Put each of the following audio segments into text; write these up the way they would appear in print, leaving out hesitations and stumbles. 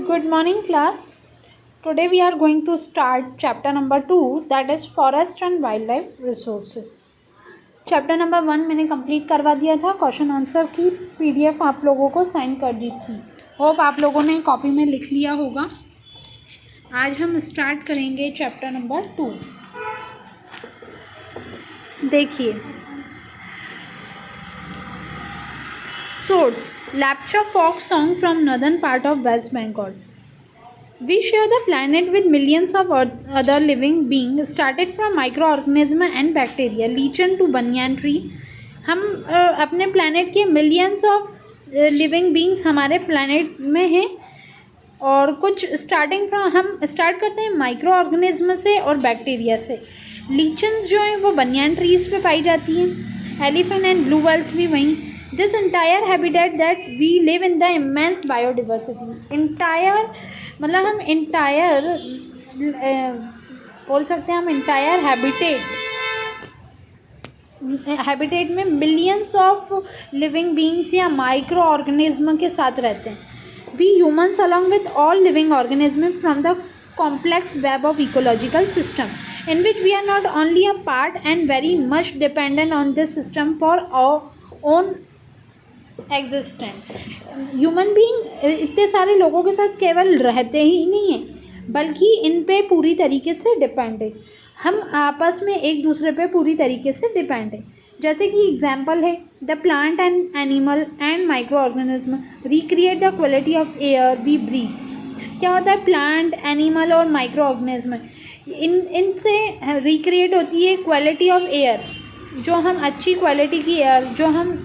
Good morning, class. Today we are going to start chapter number 2, that is forest and wildlife resources. Chapter number 1 मैंने complete करवा दिया था. Question answer की PDF आप लोगों को सेंड कर दी थी. होप आप लोगों ने कॉपी में लिख लिया होगा. आज हम स्टार्ट करेंगे चैप्टर नंबर 2. देखिए, source Lapcha folk song from northern part of West Bengal. We share the planet with millions of other living beings, started from microorganism and bacteria, lichen to banyan tree. हम अपने planet के millions of living beings हमारे planet में हैं और कुछ starting from हम start करते हैं माइक्रो ऑर्गेनिज्म से और बैक्टीरिया से. लीचन्स जो हैं वो बनियान ट्रीज पे पाई जाती हैं. एलिफेंट एंड ब्लू व्हेल्स भी वहीं. This entire habitat that we live in the immense biodiversity. Entire मतलब हम entire बोल सकते हैं हम entire habitat में millions of living beings या micro organism के साथ रहते हैं. We humans along with all living organisms from the complex web of ecological system in which we are not only a part and very much dependent on this system for our own existent. Human being इतने सारे लोगों के साथ केवल रहते ही नहीं हैं बल्कि इन पे पूरी तरीके से डिपेंड है. हम आपस में एक दूसरे पे पूरी तरीके से डिपेंड है. जैसे कि एग्जांपल है the plant and animal and micro organism recreate the quality of air we breathe. क्या होता है? प्लांट, एनिमल और माइक्रो ऑर्गेनिज्म इनसे रिक्रिएट होती है क्वालिटी ऑफ एयर, जो हम अच्छी क्वालिटी की एयर जो हम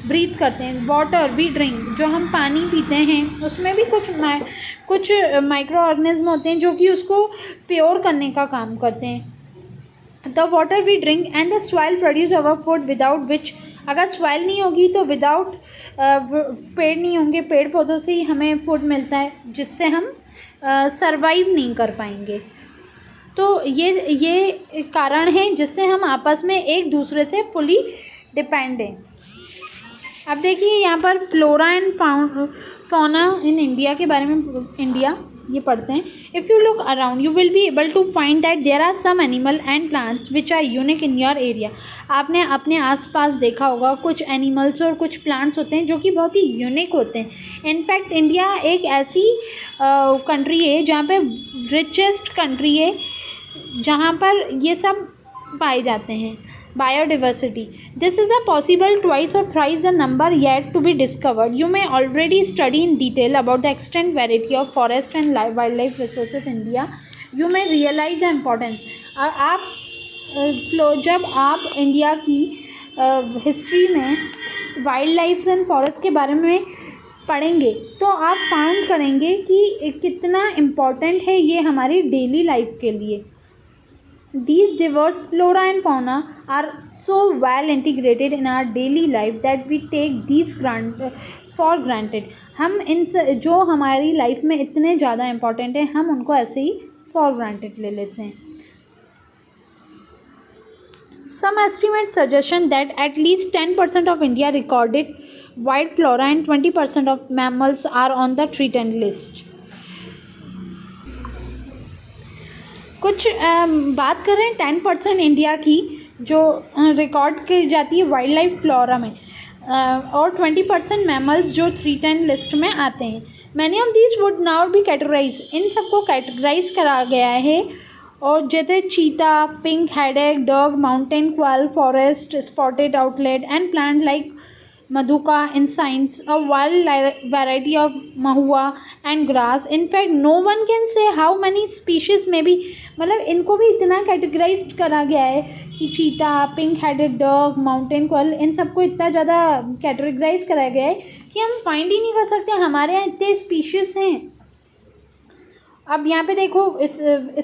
ब्रीथ करते हैं. वाटर वी ड्रिंक, जो हम पानी पीते हैं उसमें भी कुछ माइक्रो ऑर्गेनिज्म होते हैं जो कि उसको प्योर करने का काम करते हैं. The water we drink and the soil produce our food without which, अगर सॉइल नहीं होगी तो विदाउट पेड़ नहीं होंगे, पेड़ पौधों से ही हमें फूड मिलता है जिससे हम सरवाइव नहीं कर पाएंगे. तो ये कारण है जिससे हम आपस में एक दूसरे से फुली डिपेंड हैं. अब देखिए यहाँ पर flora and fauna in India के बारे में इंडिया ये पढ़ते हैं. If you look around you will be able to find that there are some animal and plants which are unique in your area. आपने अपने आसपास देखा होगा कुछ एनिमल्स और कुछ प्लांट्स होते हैं जो कि बहुत ही यूनिक होते हैं. इनफैक्ट इंडिया एक ऐसी कंट्री है जहाँ पे रिचेस्ट कंट्री है जहाँ पर ये सब पाए जाते हैं. Biodiversity. This is a possible twice or thrice the number yet to be discovered. You may already study in detail about the extent variety of forest and wildlife resources in India. You may realize the importance. आप जब आप India की history में wild life and forest के बारे में पढ़ेंगे तो आप फाउंड करेंगे कि कितना इम्पोर्टेंट है ये हमारी डेली लाइफ के लिए. These diverse flora and fauna are so well integrated in our daily life that we take these for granted. हम इन जो हमारी लाइफ में इतने ज़्यादा इम्पॉर्टेंट है हम उनको ऐसे ही for granted ले लेते हैं. Some estimates suggestion that at least 10% of India recorded wild flora and 20% of mammals are on the threatened list. कुछ बात कर रहे हैं 10% इंडिया की जो रिकॉर्ड की जाती है वाइल्ड लाइफ फ्लोरा में और 20% मैमल्स जो थ्रेटेंड लिस्ट में आते हैं. Many of these would now be categorize. इन सबको कैटेगराइज करा गया है और जैसे चीता, pink headed dog, mountain quail, forest spotted outlet and plant like Maduka in science, a wild variety of mahua and grass. In fact, no one can say how many species may be. मतलब इनको भी इतना categorise करा गया है कि चीता, pink headed dog, mountain क्वाल, इन सबको इतना ज़्यादा कैटेगराइज करा गया है कि हम फाइंड ही नहीं कर सकते हमारे यहाँ इतने स्पीशीज़ हैं. अब यहाँ पे देखो इस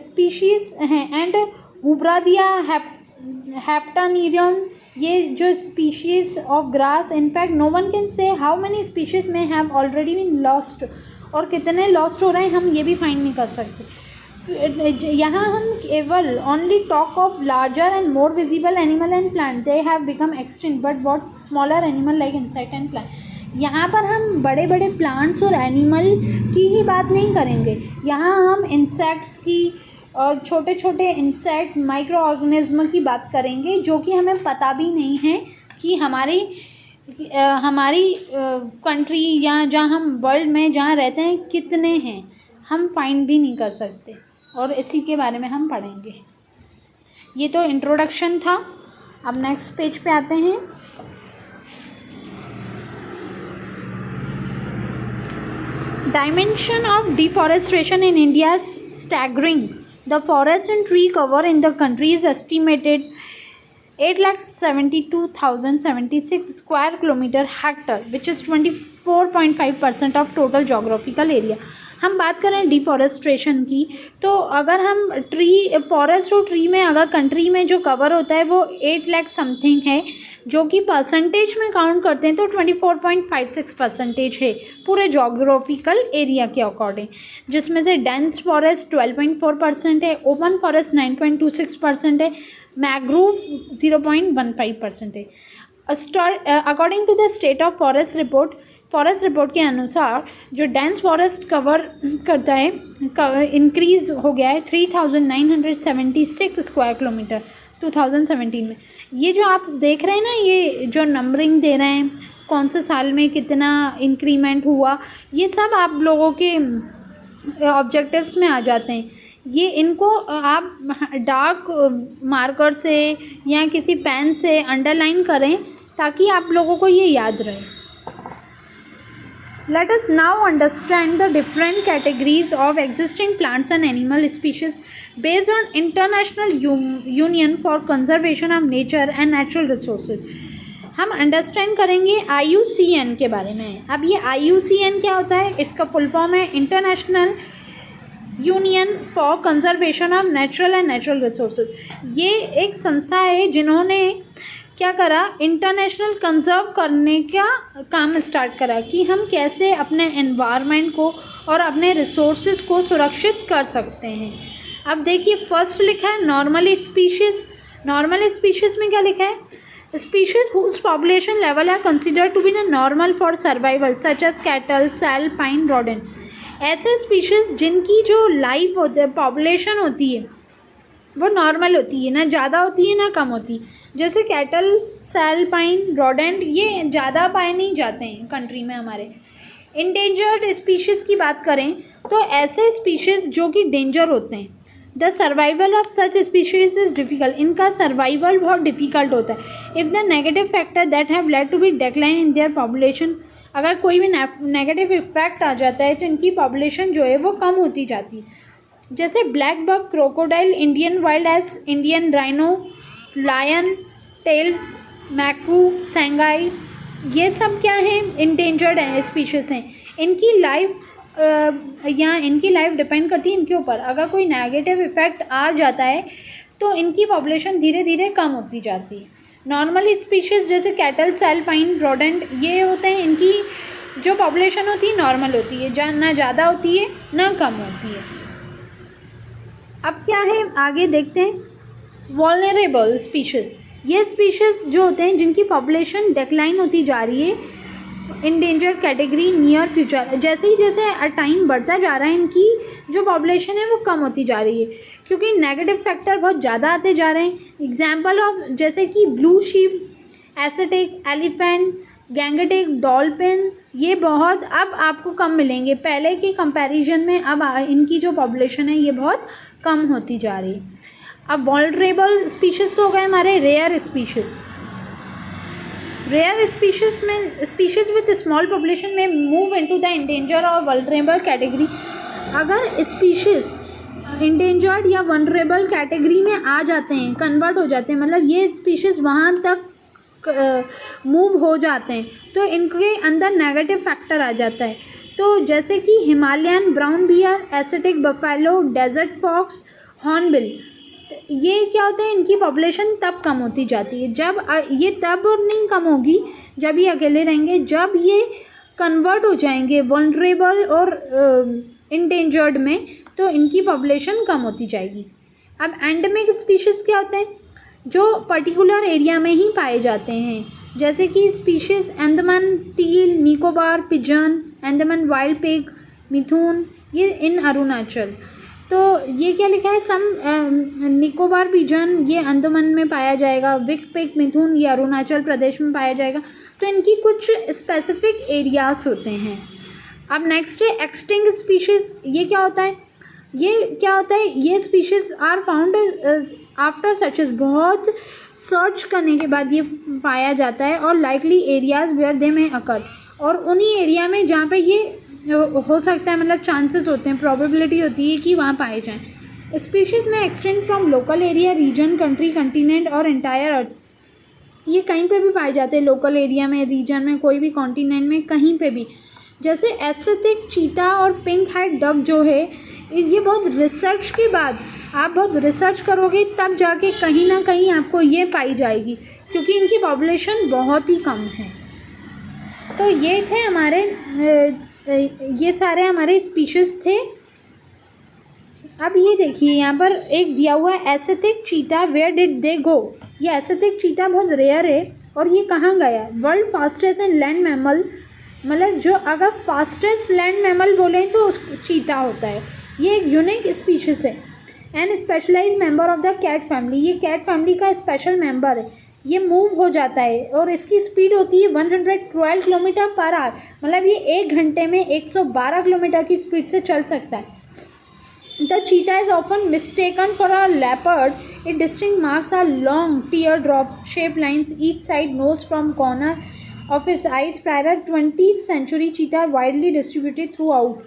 स्पीशीज़ हैं एंड हुब्रादिया, हेप्टानीरियम, ये जो species of grass. In fact no one can say how many species may have already been lost, और कितने लॉस्ट हो रहे हैं हम ये भी फाइंड नहीं कर सकते. यहाँ हम केवल only talk of larger and more visible animal and plant. They have become extinct but what smaller animal like insect and plant. यहाँ पर हम बड़े बड़े प्लांट्स और एनिमल की ही बात नहीं करेंगे, यहाँ हम इंसेक्ट्स की और छोटे छोटे इंसेक्ट माइक्रो ऑर्गेनिज्म की बात करेंगे जो कि हमें पता भी नहीं है कि हमारी कंट्री या जहाँ हम वर्ल्ड में जहाँ रहते हैं कितने हैं, हम फाइंड भी नहीं कर सकते, और इसी के बारे में हम पढ़ेंगे। ये तो इंट्रोडक्शन था। अब नेक्स्ट पेज पे आते हैं। Dimension of deforestation in India is staggering. The forest and tree cover in the country is estimated 8,72,076 square kilometer hectare, which is 24.5% of total geographical area. हम बात करें डिफॉरेस्ट्रेशन की, तो अगर हम फॉरेस्ट और ट्री में अगर कंट्री में जो कवर होता है वो 8 लाख समथिंग है, जो कि परसेंटेज में काउंट करते हैं तो 24.56% है पूरे जोग्राफिकल एरिया के अकॉर्डिंग, जिसमें से डेंस फॉरेस्ट 12.4% है, ओपन फॉरेस्ट 9.26% है, मैंग्रोव 0.15% है। According to the state of forest report के अनुसार जो डेंस फॉरेस्ट कवर करता है इंक्रीज हो गया है 3,976 स्क्वायर किलोमीटर 2017 में। ये जो आप देख रहे हैं ना, ये जो नंबरिंग दे रहे हैं कौन से साल में कितना इंक्रीमेंट हुआ, ये सब आप लोगों के ऑब्जेक्टिव्स में आ जाते हैं। ये इनको आप डार्क मार्कर से या किसी पेन से अंडरलाइन करें ताकि आप लोगों को ये याद रहे। Let us now understand the different categories of existing plants and animal species based on International Union for Conservation of Nature and Natural Resources. हम अंडरस्टैंड करेंगे IUCN के बारे में। अब ये IUCN क्या होता है? इसका फुल फॉर्म है international union for conservation of natural and natural resources. ये एक संस्था है जिन्होंने क्या करा, इंटरनेशनल कंजर्व करने का काम स्टार्ट करा कि हम कैसे अपने एनवायरनमेंट को और अपने रिसोर्सेज को सुरक्षित कर सकते हैं। अब देखिए फर्स्ट लिखा है नॉर्मल स्पीशीज़। नॉर्मल स्पीशीज़ में क्या लिखा है? Species whose population level are considered to be normal for survival such as cattle, sal, pine, rodent. ऐसे स्पीशीज़ जिनकी जो लाइफ होती है, पॉपुलेशन होती है, वो नॉर्मल होती है, ना ज़्यादा होती है ना कम होती है। जैसे कैटल, सैल, पाइन, रोडेंट ये ज़्यादा पाए नहीं जाते हैं कंट्री में हमारे। इंडेंजर्ड स्पीशीज़ की बात करें तो ऐसे स्पीशीज़ जो कि डेंजर होते हैं। The survival of such species is difficult. इनका सर्वाइवल बहुत डिफ़िकल्ट होता है। If the negative factor that have led to be decline in their population, अगर कोई भी नेगेटिव इफेक्ट आ जाता है तो इनकी पॉपुलेशन जो है वो कम होती जाती है। जैसे black buck, crocodile, Indian wild ass, Indian rhino, lion tail, macaque, sangai, ये सब क्या है? इंडेंजर्ड स्पीशीज़ हैं। इनकी लाइफ डिपेंड करती है इनके ऊपर। अगर कोई नेगेटिव इफेक्ट आ जाता है तो इनकी पॉपुलेशन धीरे धीरे कम होती जाती है। नॉर्मल स्पीशीज़ जैसे कैटल, सैल, पाइन, रोडेंट ये होते हैं, इनकी जो पॉपुलेशन होती है नॉर्मल होती है, ना ज़्यादा होती है ना कम होती है। अब क्या है आगे देखते हैं। वल्नरेबल स्पीशीज़, ये स्पीशीज़ जो होते हैं जिनकी पॉपुलेशन डिक्लाइन होती जा रही है, इंडेंजर्ड कैटेगरी नियर फ्यूचर। जैसे ही जैसे टाइम बढ़ता जा रहा है इनकी जो पॉपुलेशन है वो कम होती जा रही है क्योंकि नेगेटिव फैक्टर बहुत ज़्यादा आते जा रहे हैं। एग्जाम्पल ऑफ जैसे कि blue sheep, acetic, elephant, Gangetic, dolphin, ये बहुत अब आपको कम मिलेंगे। पहले के कंपैरिजन में अब इनकी जो पॉपुलेशन है ये बहुत कम होती जा रही है। अब वल्नरेबल स्पीशीज़ तो हो गए हमारे रेयर स्पीशीज़। रेयर स्पीशीज़ में स्पीशीज़ विद स्मॉल पॉपुलेशन में मूव इनटू द इंडेंजर और वल्नरेबल कैटेगरी। अगर स्पीशीज़ इंडेंजर्ड या वल्नरेबल कैटेगरी में आ जाते हैं, कन्वर्ट हो जाते हैं, मतलब ये स्पीशीज़ वहाँ तक मूव हो जाते हैं तो इनके अंदर नेगेटिव फैक्टर आ जाता है। तो जैसे कि Himalayan brown bear, Asiatic buffalo, desert fox, hornbill, ये क्या होते हैं? इनकी पॉपुलेशन तब कम होती जाती है जब ये तब नहीं कम होगी जब ये अकेले रहेंगे, जब ये कन्वर्ट हो जाएंगे वल्नरेबल और इंडेंजर्ड में तो इनकी पॉपुलेशन कम होती जाएगी। अब एंडेमिक स्पीशीज़ क्या होते हैं? जो पर्टिकुलर एरिया में ही पाए जाते हैं, जैसे कि species Andaman teal, Nicobar pigeon, Andaman wild pig, mithun, ये इन अरुणाचल। तो ये क्या लिखा है, सम निकोबार पिजन ये अंडमान में पाया जाएगा, विक पिग, मिथुन ये अरुणाचल प्रदेश में पाया जाएगा। तो इनकी कुछ स्पेसिफिक एरियाज होते हैं। अब नेक्स्ट है एक्सटिंक्ट स्पीशीज़। ये क्या होता है, ये species are found after searches, बहुत सर्च करने के बाद ये पाया जाता है, और लाइकली एरियाज वेयर दे में अकर, और उन्हीं एरिया में जहाँ पे ये हो सकता है, मतलब चांसेस होते हैं, प्रोबेबिलिटी होती है कि वहाँ पाए जाएँ। Species may extend from local area, region, country, continent और एंटायर अर्थ। ये कहीं पे भी पाए जाते हैं, लोकल एरिया में, रीजन में, कोई भी कॉन्टिनेंट में, कहीं पे भी। जैसे एस्थेटिक चीता और पिंक हेड डक जो है, ये बहुत रिसर्च के बाद, आप बहुत रिसर्च करोगे तब जाके कहीं ना कहीं आपको ये पाई जाएगी, क्योंकि इनकी पॉपुलेशन बहुत ही कम है। तो ये थे हमारे ये सारे हमारे स्पीशीज़ थे। अब ये देखिए यहाँ पर एक दिया हुआ है एस्थेटिक चीता, वेयर डिड दे गो। ये एस्थेटिक चीता बहुत रेयर है और ये कहाँ गया। World fastest and land mammal, मतलब जो अगर फास्टेस्ट लैंड मैमल बोले तो चीता होता है। ये एक यूनिक स्पीशीज़ है and specialise member of the cat family. ये कैट फैमिली का स्पेशल मेंबर है। ये मूव हो जाता है और इसकी स्पीड होती है 112 किलोमीटर पर आवर, मतलब ये 1 घंटे में 112 किलोमीटर की स्पीड से चल सकता है। The cheetah is often mistaken for a leopard. It distinct marks are long tear drop shape lines each side nose from corner of its eyes. Prior 20th century cheetah widely distributed throughout.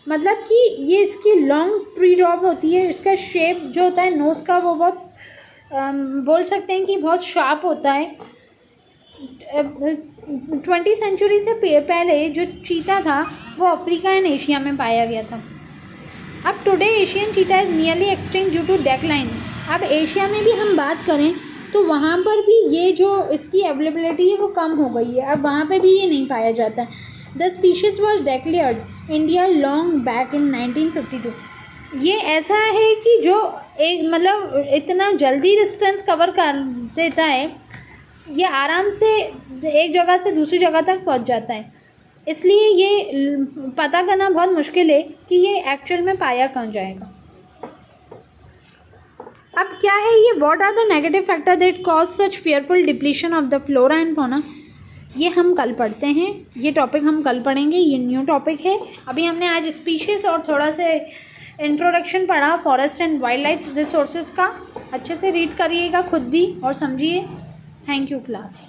मतलब कि ये इसकी long tree drop होती है, इसका shape जो होता है नोज़ का वो बहुत बोल सकते हैं कि बहुत शार्प होता है। 20th century से पहले जो चीता था वो अफ्रीका एंड एशिया में पाया गया था। अब today Asian cheetah is nearly extinct due to decline. अब एशिया में भी हम बात करें तो वहाँ पर भी ये जो इसकी अवेलेबिलिटी है वो कम हो गई है, अब वहाँ पे भी ये नहीं पाया जाता है। The species was declared India long back in 1952। ये ऐसा है कि जो एक मतलब इतना जल्दी डिस्टेंस कवर कर देता है, ये आराम से एक जगह से दूसरी जगह तक पहुंच जाता है, इसलिए ये पता करना बहुत मुश्किल है कि ये एक्चुअल में पाया कहाँ जाएगा। अब क्या है ये, what are the negative factor that cause such fearful depletion of the flora and fauna. ये हम कल पढ़ते हैं, ये टॉपिक हम कल पढ़ेंगे, ये न्यू टॉपिक है। अभी हमने आज स्पीशीज़ और थोड़ा से इंट्रोडक्शन पढ़ा forest and wild life resources का। अच्छे से रीड करिएगा खुद भी और समझिए। Thank you class.